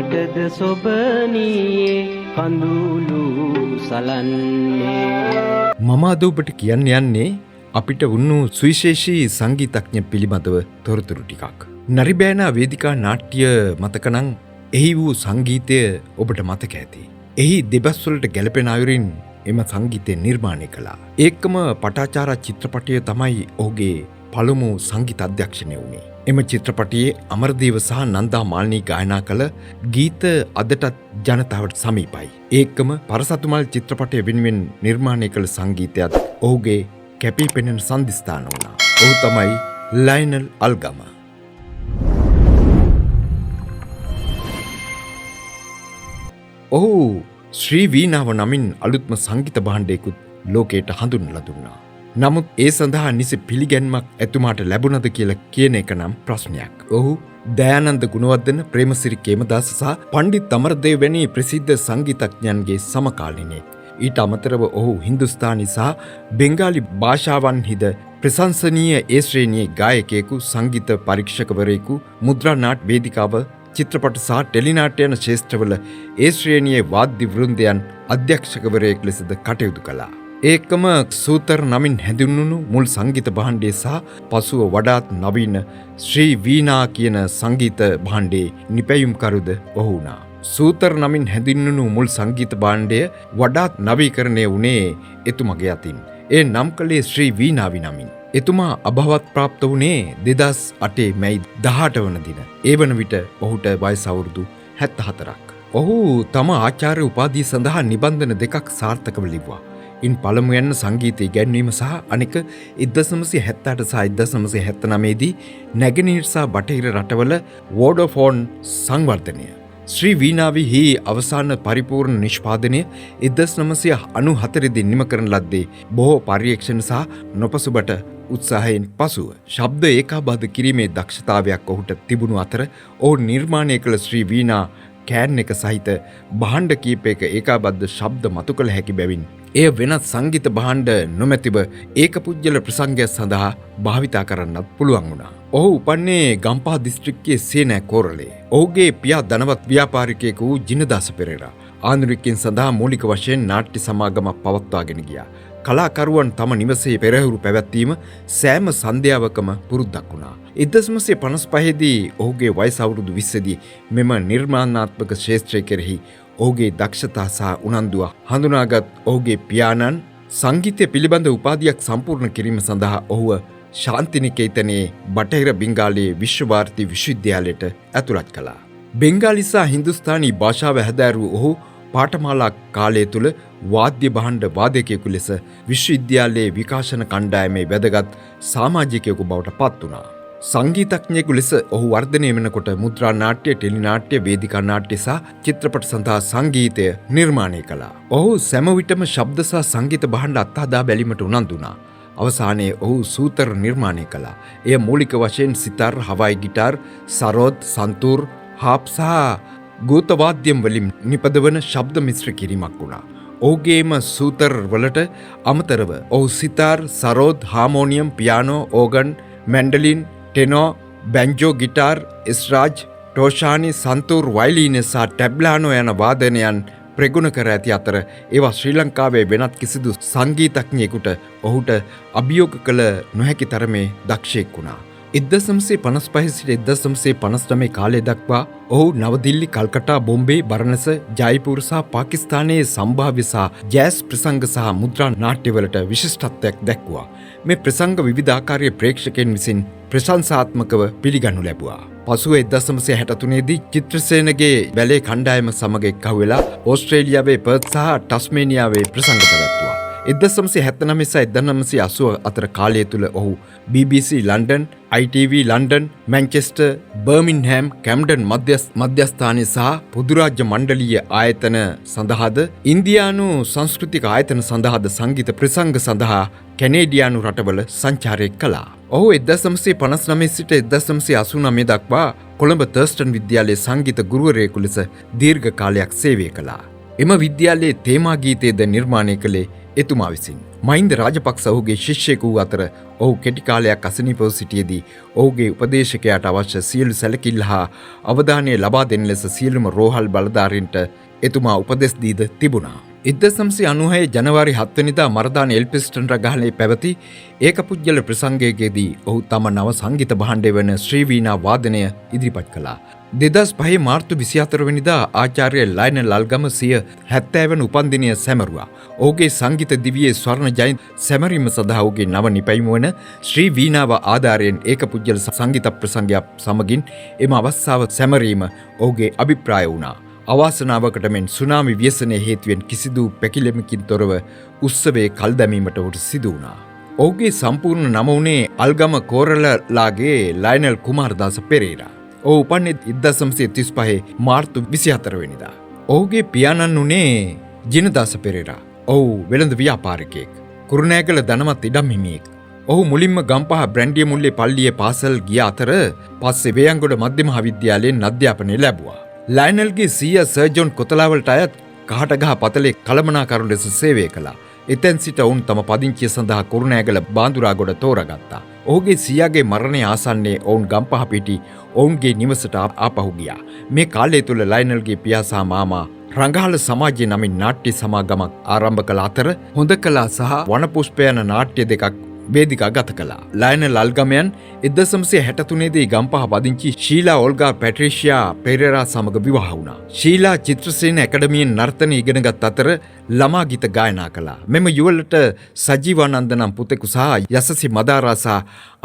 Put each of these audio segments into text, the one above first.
කොහොටද සොබනියේ කඳුළු සලන්නේ. මම අද ඔබට කියන්න යන්නේ අපිට වුණු සුවිශේෂී සංගීතඥ පිළිබඳව තොරතුරු ටිකක්. නරිබෑනා වේදිකා නාට්‍ය මතකනම් එහි වූ සංගීතය ඔබට මතක ඇති. එහි දෙබස් වලට ගැලපෙන අයුරින් එම සංගීතය නිර්මාණය කළා. ඒකම පටාචාරා චිත්‍රපටය තමයි ඔහුගේ පළමු සංගීත අධ්‍යක්ෂණය වුණේ. එම චිත්‍රපටයේ අමරදේව සහ නන්දා මාලිනී ගායනා කළ ගීත අදටත් ජනතාවට සමීපයි. ඒකම පරසතුමල් චිත්‍රපටය වෙනුවෙන් නිර්මාණය කළ සංගීතයත් ඔහුගේ කැපී පෙනෙන සන්ධිස්ථාන වුණා. ඔහු තමයි ලයනල් අල්ගම. ඔහු ශ්‍රී වීණාව නමින් අලුත්ම සංගීත භාණ්ඩයකුත් ලෝකයට හඳුන්වලා දුන්නා. නමුත් ඒ සඳහා නිසි පිළිගැන්මක් එතුමාට ලැබුණද කියලා කියන එක නම් ප්‍රශ්නයක්. ඔහු දයානන්ද ගුණවර්ධන, ප්‍රේමසිරි කේමදාස සහ පණ්ඩිත් අමරදේව වැනි ප්‍රසිද්ධ සංගීතඥයන්ගේ සමකාලීනයෙක්. ඊට අමතරව ඔහු හින්දුස්ථානි සහ බෙන්ගාලි භාෂාවන්හිද ප්‍රශංසනීය ඒ ශ්‍රේණියේ ගායකයෙකු, සංගීත පරීක්ෂකවරයෙකු, මුද්‍රා නාට්‍ය වේදිකාව, චිත්‍රපට සහ ටෙලිනාට්‍ය යන ක්ෂේත්‍රවල ඒ ශ්‍රේණියේ වාද්‍ය වෘන්දයන් අධ්‍යක්ෂකවරයෙක් ලෙසද කටයුතු කළා. ඒකම සූතර නමින් හැඳින්වුණු මුල් සංගීත භාණ්ඩය සහ පසුව වඩාත් නවීන ශ්‍රී වීණා කියන සංගීත භාණ්ඩයේ නිපැයුම්කරුද ඔහු වුණා. සූතර නමින් හැඳින්වුණු මුල් සංගීත භාණ්ඩය වඩාත් නවීකරණය වුණේ එතුමගේ අතින්. ඒ නම් කළේ ශ්‍රී වීණාවි නමින්. එතුමා අභාවත් ප්‍රාප්ත වුණේ 2008 මැයි 18 වන දින. ඒ වන විට ඔහුට වයස අවුරුදු 74ක්. ඔහු තම ආචාර්ය උපාධිය සඳහා නිබන්ධන දෙකක් සාර්ථකව ලිව්වා. ඉන් පළමුවැන්න සංගීත ඉගැන්වීම සහ අනෙක 1978 සහ 1979 දී නැගෙනහිර සහ බටහිර රටවල වෝඩෝෆෝන් සංවර්ධනය. ශ්‍රී වීණාවෙහි අවසාන පරිපූර්ණ නිෂ්පාදනය 1994 දී නිම කරන ලද්දේ බොහෝ පර්යේක්ෂණ සහ නොපසුබට උත්සාහයෙන් පසුව. ශබ්ද ඒකාබද්ධ කිරීමේ දක්ෂතාවයක් ඔහුට තිබුණු අතර ඔහු නිර්මාණය කළ ශ්‍රී වීණා කෑන් එක සහිත භාණ්ඩ කීපයක ඒකාබද්ධ ශබ්ද මතු කළ හැකි බැවින් එය වෙනත් සංගීත භාණ්ඩ නොමැතිව ඒකපුද්ගල ප්‍රසංගය සඳහා භාවිතා කරන්නත් පුළුවන් වුණා. ඔහු උපන්නේ ගම්පහ දිස්ත්‍රික්කයේ සේනෑ කෝරළේ. ඔහුගේ පියා ධනවත් ව්‍යාපාරිකයෙකු වූ ජිනදාස පෙරේරා ආන්දරිකින් සඳහා මූලික වශයෙන් නාට්‍ය සමාගමක් පවත්වාගෙන ගියා. කලාකරුවන් තම නිවසේ පෙරහුරු පැවැත්වීම සෑම සන්ධ්‍යාවකම පුරුද්දක් වුණා. 1955 දී ඔහුගේ වයස අවුරුදු 20 දී මෙම නිර්මාණාත්මක ක්ෂේත්‍රය කෙරෙහි ඔහුගේ දක්ෂතා සහ උනන්දුව හඳුනාගත් ඔහුගේ පියාණන් සංගීතය පිළිබඳ උපාධියක් සම්පූර්ණ කිරීම සඳහා ඔහුව ශාන්තිනිකේතනයේ බටහිර බෙන්ගාලයේ විශ්වභාරති විශ්වවිද්‍යාලයට ඇතුළත් කළා. බෙන්ගාලි සහ හින්දුස්ථානි භාෂාව හැදෑරූ ඔහු පාඨමාලා කාලය තුල වාද්‍ය භාණ්ඩ වාදකයෙකු ලෙස විශ්වවිද්‍යාලයේ විකාශන කණ්ඩායමේ වැදගත් සමාජිකයෙකු බවට පත් වුණා. සංගීතඥයෙකු ලෙස ඔහු වර්ධනය වෙනකොට මුද්‍රා නාට්‍ය, ටෙලිනාට්‍ය, වේදිකා නාට්‍ය සහ චිත්‍රපට සඳහා සංගීතය නිර්මාණය කළා. ඔහු සෑම විටම ශබ්ද සහ සංගීත භාණ්ඩ අත්හදා බැලීමට උනන්දු වුණා. අවසානයේ ඔහු සූතර නිර්මාණය කළා. එය මූලික වශයෙන් සිතාර්, හවායි ගිටාර්, සරෝද්, සන්තූර්, හාප් සහ ගෝතවාද්‍යම් වලින් නිපදවන ශබ්ද මිශ්‍ර කිරීමක් වුණා. ඔහුගේම සූතර වලට අමතරව ඔහු sitar, sarod, harmonium, piano, organ, mandolin, tenor, banjo, guitar, esraj, ටෝෂානි, සන්තූර්, වයලීන සහ ටැබ්ලානෝ යන වාදනයන් ප්‍රගුණ කර ඇති අතර ඒවා ශ්‍රී ලංකාවේ වෙනත් කිසිදු සංගීතඥයෙකුට ඔහුට අභියෝග කළ නොහැකි තරමේ දක්ෂයෙක් වුණා. 1955 සිට 1959 කාලය දක්වා ඔහු නවදිල්ලි, කල්කටා, බොම්බේ, බරණැස, ජයපුර සහ පාකිස්තානයේ සම්භාව්‍ය සහ ජෑස් ප්‍රසංග සහ මුද්‍රා නාට්‍යවලට විශිෂ්ටත්වයක් දැක්වුවා. මේ ප්‍රසංග විවිධාකාරයේ ප්‍රේක්ෂකයන් විසින් ප්‍රශංසාත්මකව පිළිගනු ලැබුවා. පසුව 1963 දී චිත්‍රසේනගේ බැලේ කණ්ඩායම සමග එක්කහුව වෙලා ඕස්ට්‍රේලියාවේ පර්ත් සහ ටස්මේනියාවේ ප්‍රසංග පැවැත්වුවා. 1979 සහ 1980 අතර කාලය තුල ඔහු BBC London, ITV London, Manchester, Birmingham, Camden මධ්‍යස්ථානය සහ පොදුරාජ්‍ය මණ්ඩලීය ආයතන සඳහාද ඉන්දියානු සංස්කෘතික ආයතන සඳහාද සංගීත ප්‍රසංග සඳහා කැනේඩියානු රටවල සංචාරය කළා. ඔහු 1959 සිට 1989 දක්වා කොළඹ තර්ස්ටන් විද්‍යාලයේ සංගීත ගුරුවරයෙකු ලෙස දීර්ඝ කාලයක් සේවය කළා. එම විද්‍යාලයේ තේමා ගීතයද නිර්මාණය කළේ එතුමා විසින්. මහින්ද රාජපක්ෂ ඔහුගේ ශිෂ්‍යයෙකු වූ අතර ඔහු කෙටි කාලයක් අසනීපව සිටියේදී ඔහුගේ උපදේශකයාට අවශ්‍ය සියලු සැලකිල්ල හා අවධානය ලබා දෙන ලෙස සියලුම රෝහල් බලධාරීන්ට එතුමා උපදෙස් දීද තිබුණා. 1996 ජනවාරි 7 වෙනිදා මරදාන එල්පිස්ටන් රගහලේ පැවති ඒකපුජ්‍යල ප්‍රසංගයකදී ඔහු තම නව සංගීත භාණ්ඩය වන ශ්‍රී වීණා වාදනය ඉදිරිපත් කළා. 2005 මාර්තු 24 වෙනිදා ආචාර්ය ලයනල් අල්ගම සිය 70 වන උපන්දිනය සැමරුවා. ඔහුගේ සංගීත දිවියේ ස්වර්ණ ජයන්ති සැමරීම සඳහා ඔහුගේ නව නිපැයුම වන ශ්‍රී වීණාව ආධාරයෙන් ඒකපුජ්‍යල සංගීත ප්‍රසංගයක් සමගින් එම අවස්ථාව සැමරීම ඔහුගේ අභිප්‍රාය වුණා. අවාසනාවකට මෙන් සුනාමි ව්‍යසනයේ හේතුවෙන් කිසිදු පැකිලෙමකින් තොරව උත්සවයේ කල් දැමීමට උට සිදු වුණා. ඔහුගේ සම්පූර්ණ නම වුණේ අල්ගම කෝරළලාගේ ලයනල් කුමාරදාස පෙරේරා. ඔහු උපන්නේ 1935 මාර්තු 24 වෙනිදා. ඔහුගේ පියාණන් වුණේ ජිනදාස පෙරේරා. ඔහු වෙළඳ ව්‍යාපාරිකයෙක්. කුරුණෑගල ධනවත් ඉඩම් හිමියෙක්. ඔහු මුලින්ම ගම්පහ බ්‍රැන්ඩිය මුල්ලේ පල්ලියේ පාසල් ගිය අතර පස්සේ වේයන්ගොඩ මධ්‍ය මහාවිද්‍යාලයෙන් අධ්‍යාපනය ලැබුවා. ලයනල්ගේ සීයා සර් ජොන් කොතලාවලට අයත් කහටගහ පතලේ කළමනාකරු ලෙස සේවය කළා. එතෙන් සිට ඔවුන් තම පදිංචිය සඳහා කුරුණෑගල බාඳුරාගොඩ තෝරාගත්තා. ඔහුගේ සීයාගේ මරණය ආසන්නයේ ඔවුන් ගම්පහ පිටි ඔවුන්ගේ නිවසට ආපහු ගියා. මේ කාලය තුල ලයනල්ගේ පියා සහ මාමා රංගහල සමාජය නමින් නාට්‍ය සමාගමක් ආරම්භ කළ අතර හොඳකලා සහ වනපුෂ්ප යන නාට්‍ය දෙකක් වේදිකා ගත කළා. ලයනල් අල්ගමයන් 1963 දී ගම්පහ පදිංචි ශීලා ඕල්ගා පැට්‍රිෂියා පෙරේරා සමග විවාහ වුණා. ශීලා චිත්‍රසේන ඇකඩමියෙන් නර්තන ඉගෙනගත් අතර ළමා ගීත ගායනා කළා. මෙම යුවලට සජීවානන්ද නම් පුතෙකු සහ යසසි මදාරා සහ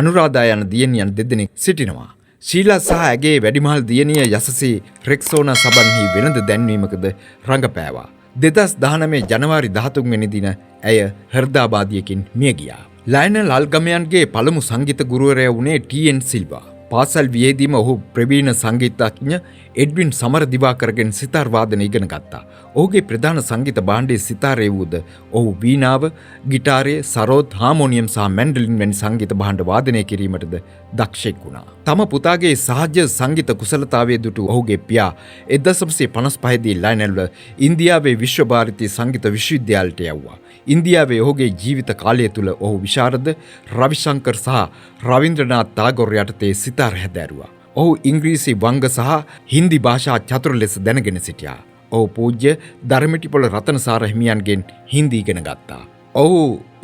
අනුරාධා යන දියණියන් දෙදෙනෙක් සිටිනවා. ශීලා සහ ඇගේ වැඩිමහල් දියණිය යසසි රෙක්සෝනා සබන්හි වෙළඳ දැන්වීමකද රඟපෑවා. 2019 ජනවාරි 13 වෙනි දින ඇය හෘදයාබාධයකින් මිය ගියා. ලයනල් අල්ගමයන්ගේ පළමු සංගීත ගුරුවරයා වුණේ ටී.එන්. සිල්වා. පාසල් වියේදීම ඔහු ප්‍රවීණ සංගීතඥ එඩ්වින් සමරදිවාකරගෙන් සිතාර් වාදනය ඉගෙන ගත්තා. ඔහුගේ ප්‍රධාන සංගීත භාණ්ඩයේ සිතාරය වූද ඔහු වීණාව, ගිටාරය, සරෝද්, හාමෝනියම් සහ මැන්ඩලින් වැනි සංගීත භාණ්ඩ වාදනය කිරීමටද දක්ෂෙක් වුණා. තම පුතාගේ සහජ සංගීත කුසලතාවයේ දුටු ඔහුගේ පියා 1955 දී ලයනල්ව ඉන්දියාවේ විශ්ව භාරතී සංගීත විශ්වවිද්‍යාලයට යවුවා. ඉන්දියාවේ ඔහුගේ ජීවිත කාලය තුල ඔහු විශාරද රවිශංකර් සහ රවීන්ද්‍රනාත් ටාගෝර් යටතේ සිතාර හැදෑරුවා. ඔහු ඉංග්‍රීසි වංග සහ හින්දි භාෂා චතුර ලෙස දැනගෙන සිටියා. ඔහු පූජ්‍ය ධර්මිටිපොළ රතනසාර හිමියන්ගෙන් හින්දි ඉගෙන ගත්තා. ඔහු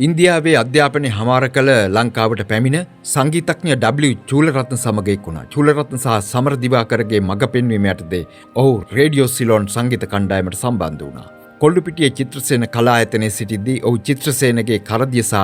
ඉන්දියාවේ අධ්‍යාපනය හමාර කළ ලංකාවට පැමිණ සංගීතඥ W. චූලරත්න සමග එක් වුණා. චූලරත්න සහ සමරදිවාකරගේ මඟ පෙන්වීම යටතේ ඔහු රේඩියෝ සිලෝන් සංගීත කණ්ඩායමට සම්බන්ධ වුණා. කොල්ලුපිටියේ චිත්‍රසේන කලා ආයතනයේ සිටිද්දී ඔහු චිත්‍රසේනගේ කරදිය සහ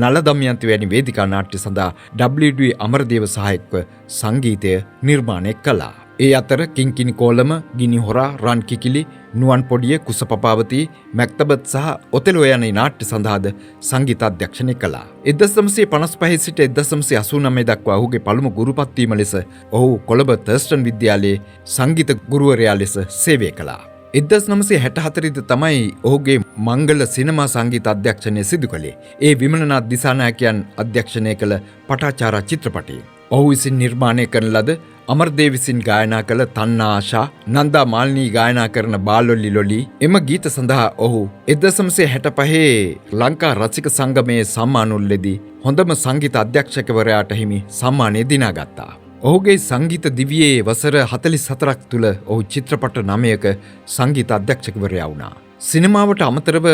නල දමයන්ති වැනි වේදිකා නාට්‍ය සඳහා W.D. අමරදේව සහ එක්ව සංගීතය නිර්මාණය කළා. ඒ අතර කිංකිණි කෝලම, ගිනි හොරා, රන් කිකිලි, නුවන් පොඩිය, කුසපපාවතී, මැක්තබත් සහ ඔතෙලෝ යන නාට්‍ය සඳහාද සංගීත අධ්‍යක්ෂණය කළා. 1955 සිට 1989 දක්වා ඔහුගේ පළමු ගුරුපත් වීම ලෙස ඔහු කොළඹ තර්ස්ටන් විද්‍යාලයේ සංගීත ගුරුවරයා ලෙස සේවය කළා. 1964 තමයි ඔහුගේ මංගල සිනමා සංගීත අධ්‍යක්ෂණය සිදු කළේ. ඒ විමලනාත් දිසානායකයන් අධ්‍යක්ෂණය කළ පටාචාරා චිත්‍රපටය. ඔහු විසින් නිර්මාණය කරන ලද අමරදේව විසින් ගායනා කළ තන්නා ආශා, නන්දා මාල්නී ගායනා කරන බාලොලි ලොලි එම ගීත සඳහා ඔහු 1965 ලංකා රසික සංගමයේ සම්මානවලදී හොඳම සංගීත අධ්‍යක්ෂකවරයාට හිමි සම්මානය දිනාගත්තා. ඔහුගේ සංගීත දිවියේ වසර 44ක් තුළ ඔහු චිත්‍රපට 9ක සංගීත අධ්‍යක්ෂකවරයා වුණා. සිනමාවට අමතරව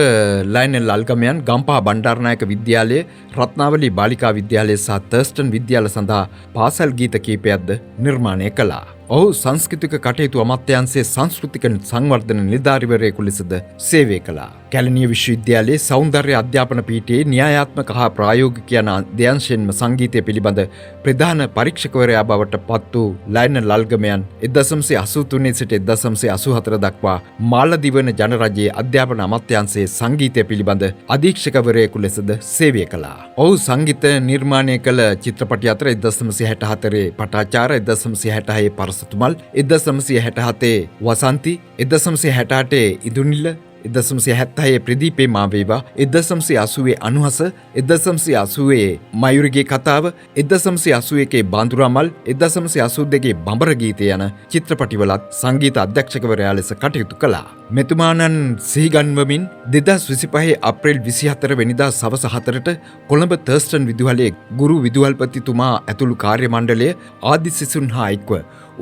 ලයනල් අල්ගමයන් ගම්පහ බණ්ඩාරනායක විද්‍යාලය, රත්නාවලී බාලිකා විද්‍යාලය සහ තර්ස්ටන් විද්‍යාල සඳහා පාසල් ගීත කීපයක්ද නිර්මාණය කළා. ඔහු සංස්කෘතික කටයුතු අමාත්‍යාංශයේ සංස්කෘතික සංවර්ධන නිලධාරිවරයෙකු ලෙසද සේවය කළා. කැලණිය විශ්වවිද්‍යාලයේ සෞන්දර්ය අධ්‍යාපන පීඨයේ න්‍යායාත්මක හා ප්‍රායෝගික යන අධ්‍යයනයෙන්ම සංගීතය පිළිබඳ ප්‍රධාන පරීක්ෂකවරයා බවට පත් වූ ලයනල් අල්ගමයන් 1983 සිට 1984 දක්වා මාලදිවයින ජනරජයේ අධ්‍යාපන අමාත්‍යාංශයේ සංගීතය පිළිබඳ අධීක්ෂකවරයෙකු ලෙසද සේවය කළා. ඔහු සංගීත නිර්මාණය කළ චිත්‍රපටි අතර 1964 පටාචාර, 1966 පරසතුමල්, 1967 වසන්ති, 1968 ඉදුනිල්ල, 1976 ප්‍රදීපේ මාවේවා, 1980 අනුහස, 1980 මයුරගේ කතාව, 1981 බාඳුරාමල්, 1982 බඹර ගීතය යන චිත්‍රපටිවලත් සංගීත අධ්‍යක්ෂකවරයා ලෙස කටයුතු කළා. මෙතුමාණන් සිහිගන්වමින් 2025 අප්‍රේල් 24 වෙනිදා සවස 4ට කොළඹ තර්ස්ටන් විදුහලේ ගුරු විදුහල්පතිතුමා ඇතුළු කාර්ය මණ්ඩලය ආදි සිසුන් හා එක්ව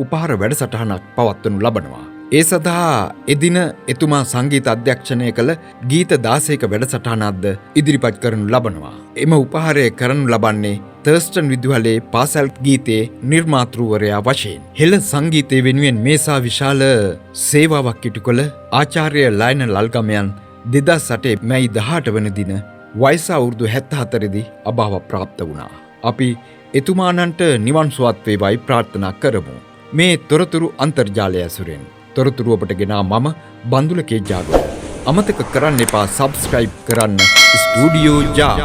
උපහාර වැඩසටහනක් පවත්වනු ලබනවා. ඒ සඳහා එදින එතුමා සංගීත අධ්‍යක්ෂණය කළ ගීත 16ක වැඩසටහනක්ද ඉදිරිපත් කරනු ලබනවා. එම උපහාරය කරනු ලබන්නේ තර්ස්ටන් විදුහලේ පාසල් ගීතයේ නිර්මාතෘවරයා වශයෙන්. හෙළ සංගීතය වෙනුවෙන් මේසා විශාල සේවාවක් ඉටු කළ ආචාර්ය ලයනල් අල්ගමයන් 2008 මැයි 18 වන දින වයස අවුරුදු 74දී අභාව ප්‍රාප්ත වුණා. අපි එතුමාණන්ට නිවන් සුවත් වේවායි ප්‍රාර්ථනා කරමු. මේ තොරතුරු අන්තර්ජාලය ඇසුරෙන් තොරතුරු ඔබට ගෙනා මම බන්දුල කේ ජාගෝ. අමතක කරන්න එපා සබ්ස්ක්‍රයිබ් කරන්න ස්ටුඩියෝ ජා.